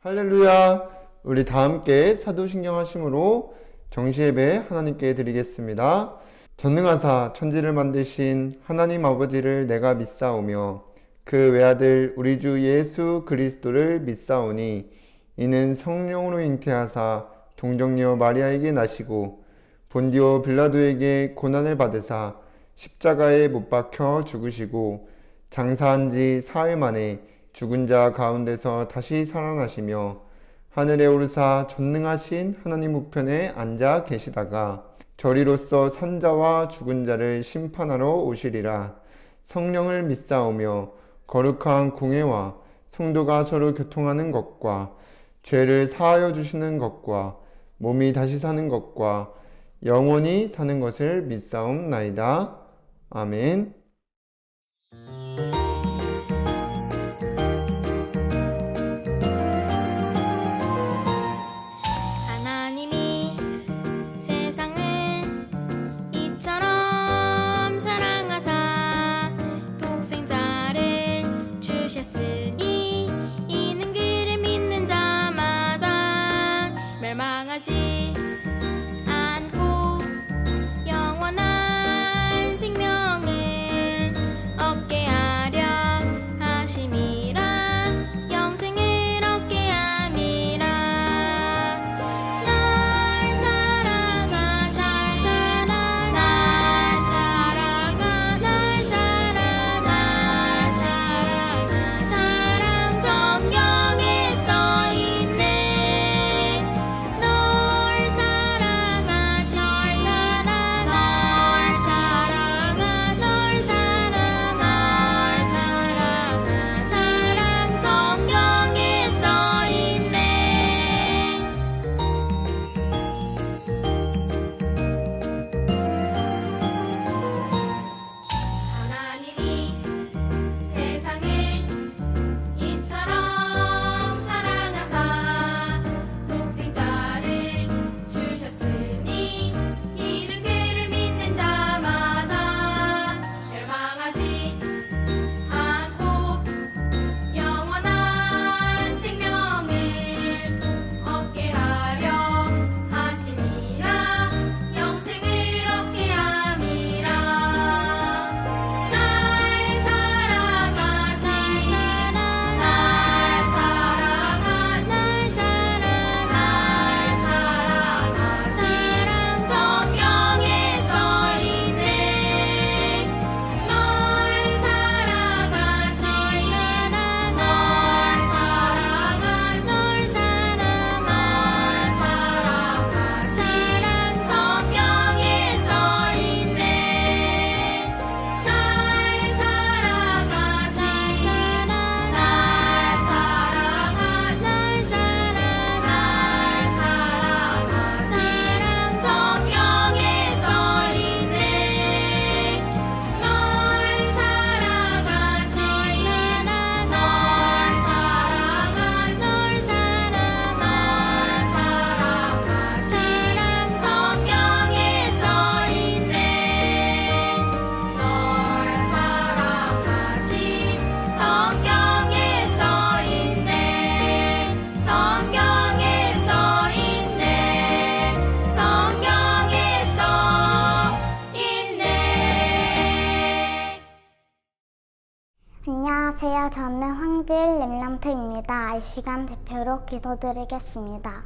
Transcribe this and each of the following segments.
할렐루야! 우리 다 함께 사도신경 하심으로 정시예배 하나님께 드리겠습니다. 전능하사 천지를 만드신 하나님 아버지를 내가 믿사오며 그 외아들 우리 주 예수 그리스도를 믿사오니 이는 성령으로 잉태하사 동정녀 마리아에게 나시고 본디오 빌라도에게 고난을 받으사 십자가에 못 박혀 죽으시고 장사한 지 사흘 만에 죽은 자 가운데서 다시 살아나시며 하늘에 오르사 전능하신 하나님 우편에 앉아 계시다가 저리로서 산자와 죽은 자를 심판하러 오시리라. 성령을 믿사오며 거룩한 공회와 성도가 서로 교통하는 것과 죄를 사하여 주시는 것과 몸이 다시 사는 것과 영원히 사는 것을 믿사옵나이다. 아멘. 안녕하세요. 저는 황질 렘람트입니다. 이 시간 대표로 기도드리겠습니다.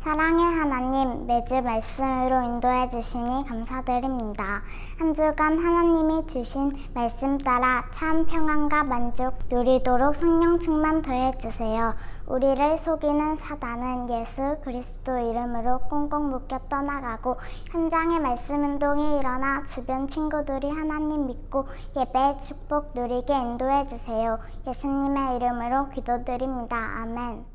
사랑의 하나님, 매주 말씀으로 인도해 주시니 감사드립니다. 한 주간 하나님이 주신 말씀 따라 참 평안과 만족 누리도록 성령 충만 더해 주세요. 우리를 속이는 사단은 예수 그리스도 이름으로 꽁꽁 묶여 떠나가고 현장에 말씀 운동이 일어나 주변 친구들이 하나님 믿고 예배의 축복 누리게 인도해 주세요. 예수님의 이름으로 기도드립니다. 아멘.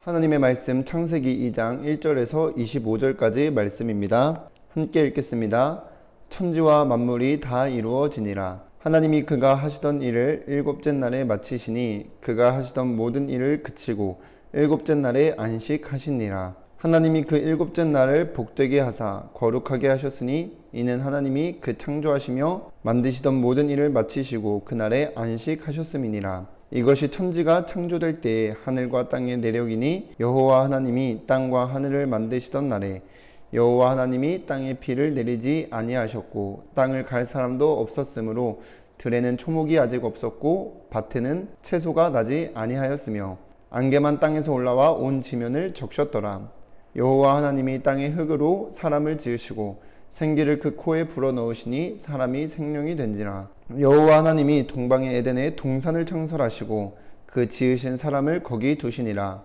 하나님의 말씀 창세기 2장 1절에서 25절까지 말씀입니다. 함께 읽겠습니다. 천지와 만물이 다 이루어지니라. 하나님이 그가 하시던 일을 일곱째 날에 마치시니 그가 하시던 모든 일을 그치고 일곱째 날에 안식하시니라. 하나님이 그 일곱째 날을 복되게 하사 거룩하게 하셨으니 이는 하나님이 그 창조하시며 만드시던 모든 일을 마치시고 그날에 안식하셨음이니라. 이것이 천지가 창조될 때에 하늘과 땅의 내력이니 여호와 하나님이 땅과 하늘을 만드시던 날에 여호와 하나님이 땅에 비를 내리지 아니하셨고 땅을 갈 사람도 없었으므로 들에는 초목이 아직 없었고 밭에는 채소가 나지 아니하였으며 안개만 땅에서 올라와 온 지면을 적셨더라. 여호와 하나님이 땅의 흙으로 사람을 지으시고 생기를 그 코에 불어넣으시니 사람이 생명이 된지라. 여호와 하나님이 동방의 에덴에 동산을 창설하시고 그 지으신 사람을 거기 두시니라.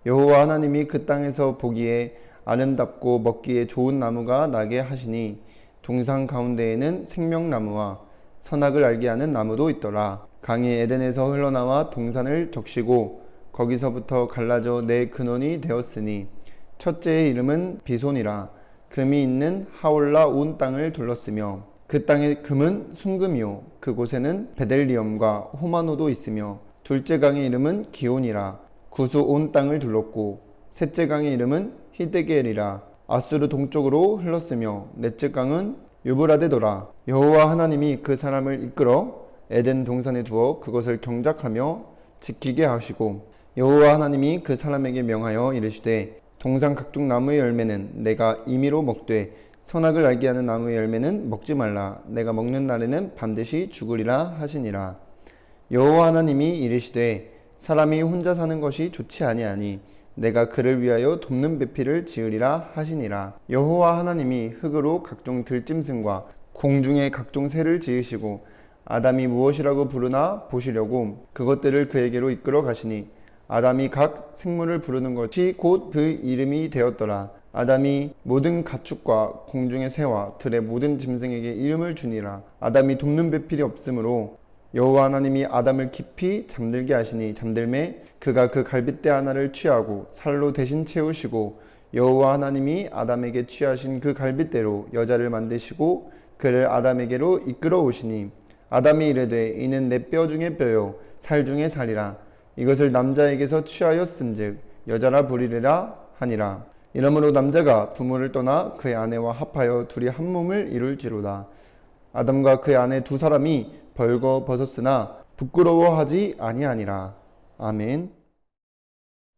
여호와 하나님이 그 땅에서 보기에 아름답고 먹기에 좋은 나무가 나게 하시니 동산 가운데에는 생명나무와 선악을 알게 하는 나무도 있더라. 강이 에덴에서 흘러나와 동산을 적시고 거기서부터 갈라져 네 근원이 되었으니 첫째의 이름은 비손이라. 금이 있는 하올라 온 땅을 둘렀으며 그 땅의 금은 순금이요 그곳에는 베델리엄과 호마노도 있으며 둘째 강의 이름은 기온이라. 구수 온 땅을 둘렀고 셋째 강의 이름은 히데겔이라. 아수르 동쪽으로 흘렀으며 넷째 강은 유브라데더라. 여호와 하나님이 그 사람을 이끌어 에덴 동산에 두어 그것을 경작하며 지키게 하시고 여호와 하나님이 그 사람에게 명하여 이르시되 동산 각종 나무의 열매는 내가 임의로 먹되 선악을 알게 하는 나무의 열매는 먹지 말라. 내가 먹는 날에는 반드시 죽으리라 하시니라. 여호와 하나님이 이르시되 사람이 혼자 사는 것이 좋지 아니하니 내가 그를 위하여 돕는 배필을 지으리라 하시니라. 여호와 하나님이 흙으로 각종 들짐승과 공중의 각종 새를 지으시고 아담이 무엇이라고 부르나 보시려고 그것들을 그에게로 이끌어 가시니 아담이 각 생물을 부르는 것이 곧 그 이름이 되었더라. 아담이 모든 가축과 공중의 새와 들의 모든 짐승에게 이름을 주니라. 아담이 돕는 배필이 없으므로 여호와 하나님이 아담을 깊이 잠들게 하시니 잠들매 그가 그 갈빗대 하나를 취하고 살로 대신 채우시고 여호와 하나님이 아담에게 취하신 그 갈빗대로 여자를 만드시고 그를 아담에게로 이끌어 오시니 아담이 이르되 이는 내 뼈 중에 뼈요 살 중에 살이라. 이것을 남자에게서 취하였은즉 여자라 부리리라 하니라. 이러므로 남자가 부모를 떠나 그의 아내와 합하여 둘이 한 몸을 이룰지로다. 아담과 그의 아내 두 사람이 벌거 벗었으나 부끄러워하지 아니하니라. 아멘.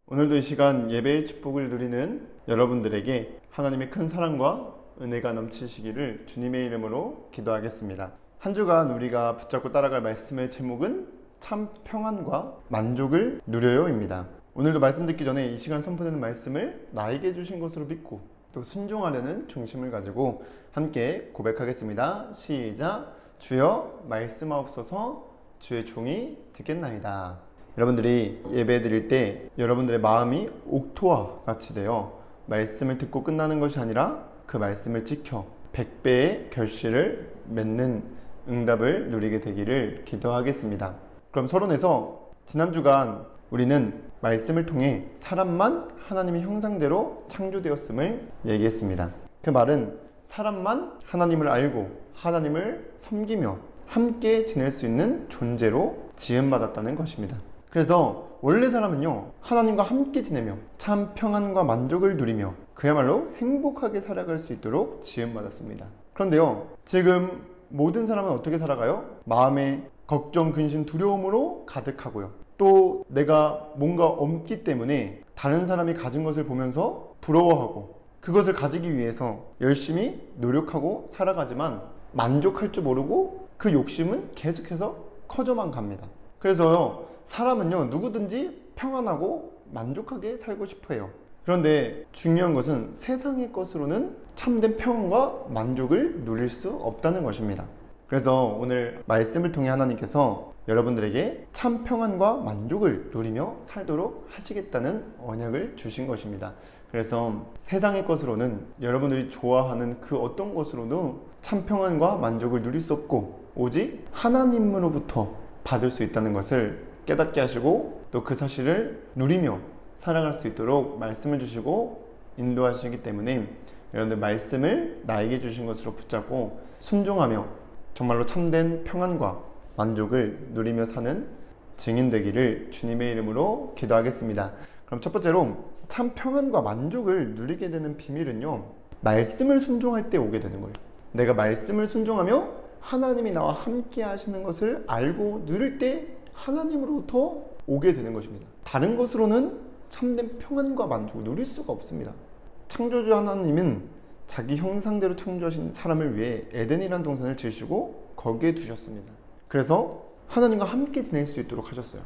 오늘도 이 시간 예배의 축복을 누리는 여러분들에게 하나님의 큰 사랑과 은혜가 넘치시기를 주님의 이름으로 기도하겠습니다. 한 주간 우리가 붙잡고 따라갈 말씀의 제목은 참 평안과 만족을 누려요입니다. 오늘도 말씀 듣기 전에 이 시간 선포되는 말씀을 나에게 주신 것으로 믿고 또 순종하려는 중심을 가지고 함께 고백하겠습니다. 시작. 주여 말씀하옵소서. 주의 종이 듣겠나이다. 여러분들이 예배 드릴 때 여러분들의 마음이 옥토와 같이 되어 말씀을 듣고 끝나는 것이 아니라 그 말씀을 지켜 100배의 결실을 맺는 응답을 누리게 되기를 기도하겠습니다. 그럼 서론에서 지난 주간 우리는 말씀을 통해 사람만 하나님의 형상대로 창조되었음을 얘기했습니다. 그 말은 사람만 하나님을 알고 하나님을 섬기며 함께 지낼 수 있는 존재로 지음받았다는 것입니다. 그래서 원래 사람은요 하나님과 함께 지내며 참 평안과 만족을 누리며 그야말로 행복하게 살아갈 수 있도록 지음받았습니다. 그런데요 지금 모든 사람은 어떻게 살아가요? 마음에 걱정, 근심, 두려움으로 가득하고요. 또 내가 뭔가 없기 때문에 다른 사람이 가진 것을 보면서 부러워하고 그것을 가지기 위해서 열심히 노력하고 살아가지만 만족할 줄 모르고 그 욕심은 계속해서 커져만 갑니다. 그래서요 사람은요 누구든지 평안하고 만족하게 살고 싶어 해요. 그런데 중요한 것은 세상의 것으로는 참된 평안과 만족을 누릴 수 없다는 것입니다. 그래서 오늘 말씀을 통해 하나님께서 여러분들에게 참 평안과 만족을 누리며 살도록 하시겠다는 언약을 주신 것입니다. 그래서 세상의 것으로는 여러분들이 좋아하는 그 어떤 것으로도 참 평안과 만족을 누릴 수 없고 오직 하나님으로부터 받을 수 있다는 것을 깨닫게 하시고 또 그 사실을 누리며 살아갈 수 있도록 말씀을 주시고 인도하시기 때문에 여러분들 말씀을 나에게 주신 것으로 붙잡고 순종하며 정말로 참된 평안과 만족을 누리며 사는 증인 되기를 주님의 이름으로 기도하겠습니다. 그럼 첫 번째로 참 평안과 만족을 누리게 되는 비밀은요, 말씀을 순종할 때 오게 되는 거예요. 내가 말씀을 순종하며 하나님이 나와 함께 하시는 것을 알고 누릴 때 하나님으로부터 오게 되는 것입니다. 다른 것으로는 참된 평안과 만족을 누릴 수가 없습니다. 창조주 하나님은 자기 형상대로 창조하신 사람을 위해 에덴이라는 동산을 지으시고 거기에 두셨습니다. 그래서 하나님과 함께 지낼 수 있도록 하셨어요.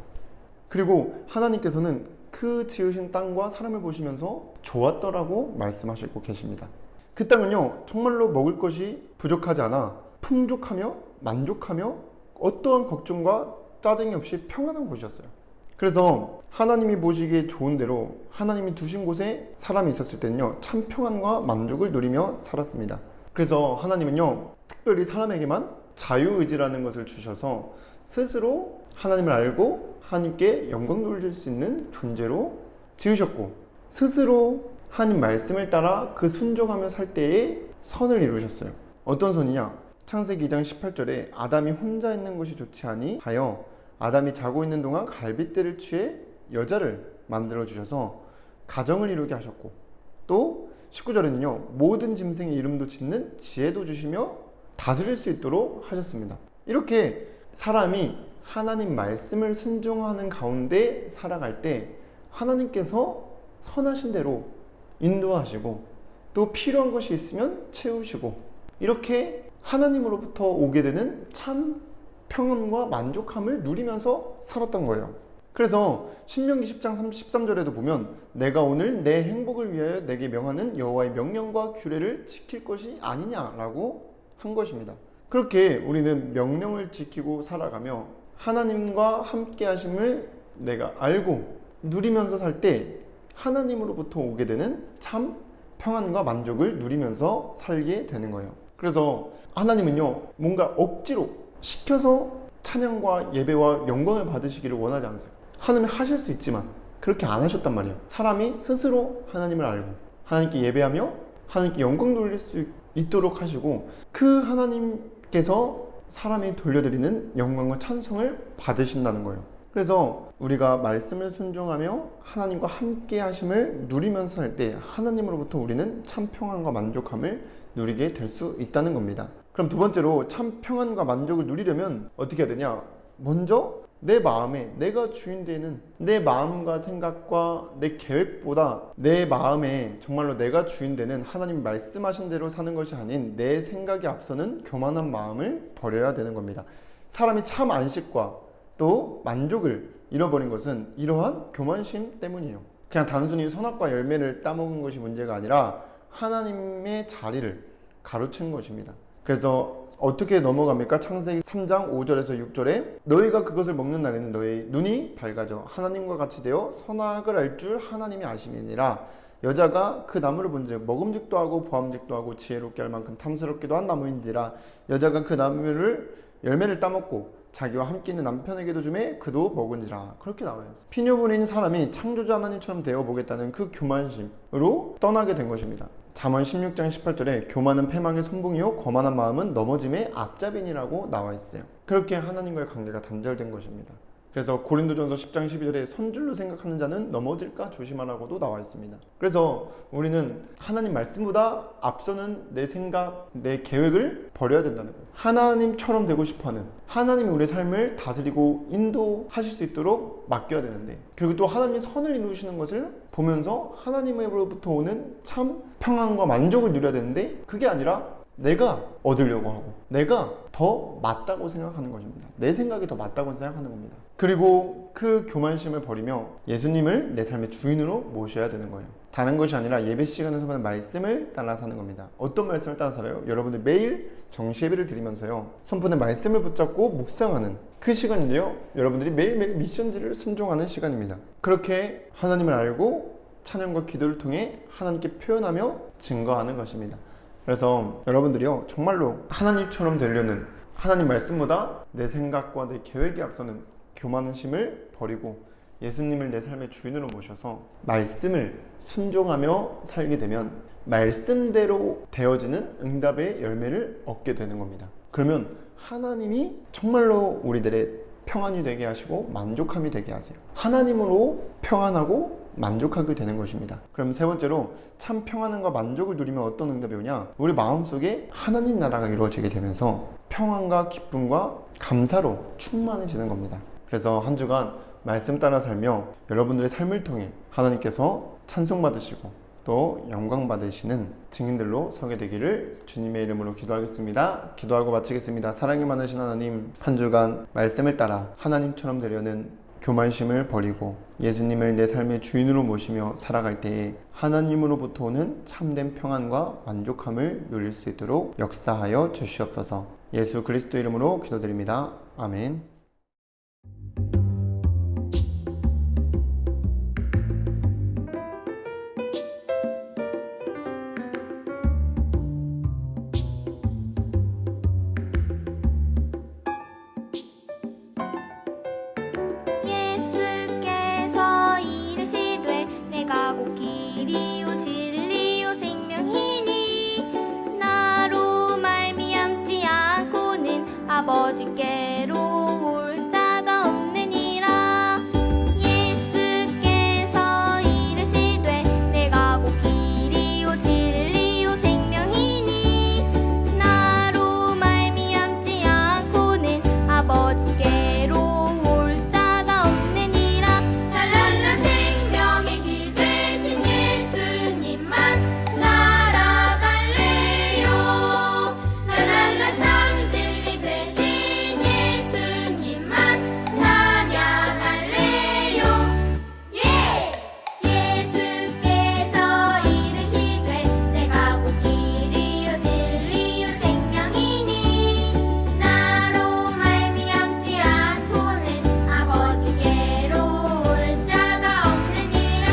그리고 하나님께서는 그 지으신 땅과 사람을 보시면서 좋았더라고 말씀하시고 계십니다. 그 땅은요, 정말로 먹을 것이 부족하지 않아 풍족하며 만족하며 어떠한 걱정과 짜증이 없이 평안한 곳이었어요. 그래서 하나님이 보시기에 좋은 대로 하나님이 두신 곳에 사람이 있었을 때는요, 참 평안과 만족을 누리며 살았습니다. 그래서 하나님은요, 특별히 사람에게만 자유의지라는 것을 주셔서 스스로 하나님을 알고 하나님께 영광 돌릴 수 있는 존재로 지으셨고, 스스로 하나님 말씀을 따라 그 순종하며 살 때에 선을 이루셨어요. 어떤 선이냐? 창세기 2장 18절에 아담이 혼자 있는 것이 좋지 아니 하여 아담이 자고 있는 동안 갈빗대를 취해 여자를 만들어 주셔서 가정을 이루게 하셨고, 또 19절에는요, 모든 짐승의 이름도 짓는 지혜도 주시며 다스릴 수 있도록 하셨습니다. 이렇게 사람이 하나님 말씀을 순종하는 가운데 살아갈 때 하나님께서 선하신 대로 인도하시고, 또 필요한 것이 있으면 채우시고, 이렇게 하나님으로부터 오게 되는 참 평안과 만족함을 누리면서 살았던 거예요. 그래서 신명기 10장 13절에도 보면 내가 오늘 내 행복을 위하여 내게 명하는 여호와의 명령과 규례를 지킬 것이 아니냐라고 한 것입니다. 그렇게 우리는 명령을 지키고 살아가며 하나님과 함께 하심을 내가 알고 누리면서 살 때 하나님으로부터 오게 되는 참 평안과 만족을 누리면서 살게 되는 거예요. 그래서 하나님은요, 뭔가 억지로 시켜서 찬양과 예배와 영광을 받으시기를 원하지 않으세요. 하나님이 하실 수 있지만 그렇게 안 하셨단 말이에요. 사람이 스스로 하나님을 알고 하나님께 예배하며 하나님께 영광 돌릴 수 있도록 하시고, 그 하나님께서 사람이 돌려드리는 영광과 찬송을 받으신다는 거예요. 그래서 우리가 말씀을 순종하며 하나님과 함께 하심을 누리면서 살 때 하나님으로부터 우리는 참 평안과 만족함을 누리게 될 수 있다는 겁니다. 그럼 두 번째로 참 평안과 만족을 누리려면 어떻게 해야 되냐? 먼저 내 마음에 내가 주인 되는 내 마음과 생각과 내 계획보다 내 마음에 정말로 내가 주인 되는 하나님 말씀하신 대로 사는 것이 아닌 내 생각이 앞서는 교만한 마음을 버려야 되는 겁니다. 사람이 참 안식과 또 만족을 잃어버린 것은 이러한 교만심 때문이에요. 그냥 단순히 선악과 열매를 따먹은 것이 문제가 아니라 하나님의 자리를 가로챈 것입니다. 그래서 어떻게 넘어갑니까? 창세기 3장 5절에서 6절에 너희가 그것을 먹는 날에는 너희 눈이 밝아져 하나님과 같이 되어 선악을 알 줄 하나님이 아심이니라. 여자가 그 나무를 본즉 먹음직도 하고 보암직도 하고 지혜롭게 할 만큼 탐스럽기도 한 나무인지라. 여자가 그 나무를 열매를 따먹고 자기와 함께 있는 남편에게도 주매 그도 먹은지라. 그렇게 나와요. 피뇨분인 사람이 창조주 하나님처럼 되어보겠다는 그 교만심으로 떠나게 된 것입니다. 잠언 16장 18절에 교만은 패망의 손봉이요 거만한 마음은 넘어짐의 앞잡이니라고 나와 있어요. 그렇게 하나님과의 관계가 단절된 것입니다. 그래서 고린도전서 10장 12절에 선줄로 생각하는 자는 넘어질까 조심하라고도 나와 있습니다. 그래서 우리는 하나님 말씀보다 앞서는 내 생각, 내 계획을 버려야 된다는 거예요. 하나님처럼 되고 싶어하는, 하나님이 우리의 삶을 다스리고 인도하실 수 있도록 맡겨야 되는데, 그리고 또 하나님이 선을 이루시는 것을 보면서 하나님으로부터 오는 참 평안과 만족을 누려야 되는데, 그게 아니라 내가 얻으려고 하고 내가 더 맞다고 생각하는 것입니다. 내 생각이 더 맞다고 생각하는 겁니다. 그리고 그 교만심을 버리며 예수님을 내 삶의 주인으로 모셔야 되는 거예요. 다른 것이 아니라 예배 시간에서 보는 말씀을 따라 사는 겁니다. 어떤 말씀을 따라 살아요? 여러분들 매일 정시 예배를 드리면서요, 선포된 말씀을 붙잡고 묵상하는 그 시간인데요, 여러분들이 매일매일 미션지를 순종하는 시간입니다. 그렇게 하나님을 알고 찬양과 기도를 통해 하나님께 표현하며 증거하는 것입니다. 그래서 여러분들이요, 정말로 하나님처럼 되려는, 하나님 말씀보다 내 생각과 내 계획에 앞서는 교만심을 버리고 예수님을 내 삶의 주인으로 모셔서 말씀을 순종하며 살게 되면 말씀대로 되어지는 응답의 열매를 얻게 되는 겁니다. 그러면 하나님이 정말로 우리들의 평안이 되게 하시고 만족함이 되게 하세요. 하나님으로 평안하고 만족하게 되는 것입니다. 그럼 세 번째로 참 평안함과 만족을 누리면 어떤 응답이 오냐? 우리 마음속에 하나님 나라가 이루어지게 되면서 평안과 기쁨과 감사로 충만해지는 겁니다. 그래서 한 주간 말씀 따라 살며 여러분들의 삶을 통해 하나님께서 찬송받으시고 또 영광 받으시는 증인들로 서게 되기를 주님의 이름으로 기도하겠습니다. 기도하고 마치겠습니다. 사랑이 많으신 하나님, 한 주간 말씀을 따라 하나님처럼 되려는 교만심을 버리고 예수님을 내 삶의 주인으로 모시며 살아갈 때에 하나님으로부터 오는 참된 평안과 만족함을 누릴 수 있도록 역사하여 주시옵소서. 예수 그리스도 이름으로 기도드립니다. 아멘. 예수께서 이르시되 내가 곧 길이요 진리요 생명이니 나로 말미암지 않고는 아버지께로 올 자가 없느니라. 예수께서 이르시되 내가 곧 길이요 진리요 생명이니 나로 말미암지 않고는 아버지께로 올 자가 없느니라. 랄랄라 생명의 길 되신 예수님만 날아갈래요. 랄랄라 참 진리 되신 예수님만 찬양할래요. 예! 예수께서 이르시되 내가 곧 길이요 진리요 생명이니 나로 말미암지 않고는 아버지께로 올 자가 없느니라.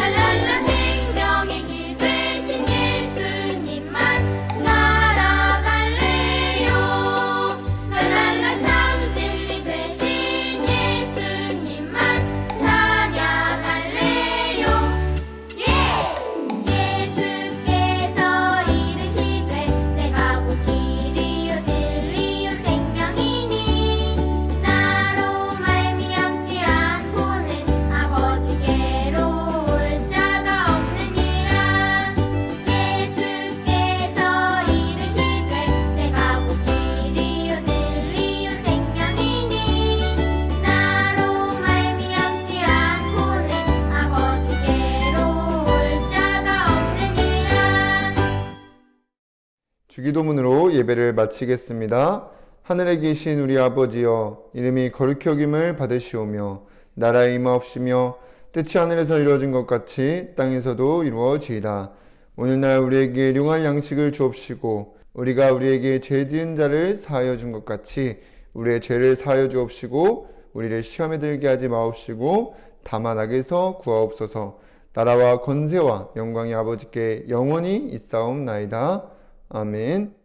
랄랄라 생명의 길 되신 예수님만 날아갈래요. 랄랄라 참 진리 되신 예수님만 찬양할래요. 예! 예수께서 이르시되 내가 곧 길이요 진리요 생명이니 나로 말미암지 않고는 아버지께로 올 자가 없느니라. 예수께서 이르시되 내가 곧 길이요 진리요 생명이니 나로 말미암지 않고는 아버지께로 올 자가 없느니라. 주기도문으로 예배를 마치겠습니다. 하늘에 계신 우리 아버지여, 이름이 거룩히 여김을 받으시오며 나라의 임하옵시며 뜻이 하늘에서 이루어진 것 같이 땅에서도 이루어지이다. 오늘날 우리에게 일용할 양식을 주옵시고 우리가 우리에게 죄 지은 자를 사하여 준 것 같이 우리의 죄를 사하여 주옵시고 우리를 시험에 들게 하지 마옵시고 다만 악에서 구하옵소서. 나라와 권세와 영광이 아버지께 영원히 있사옵나이다. 아멘.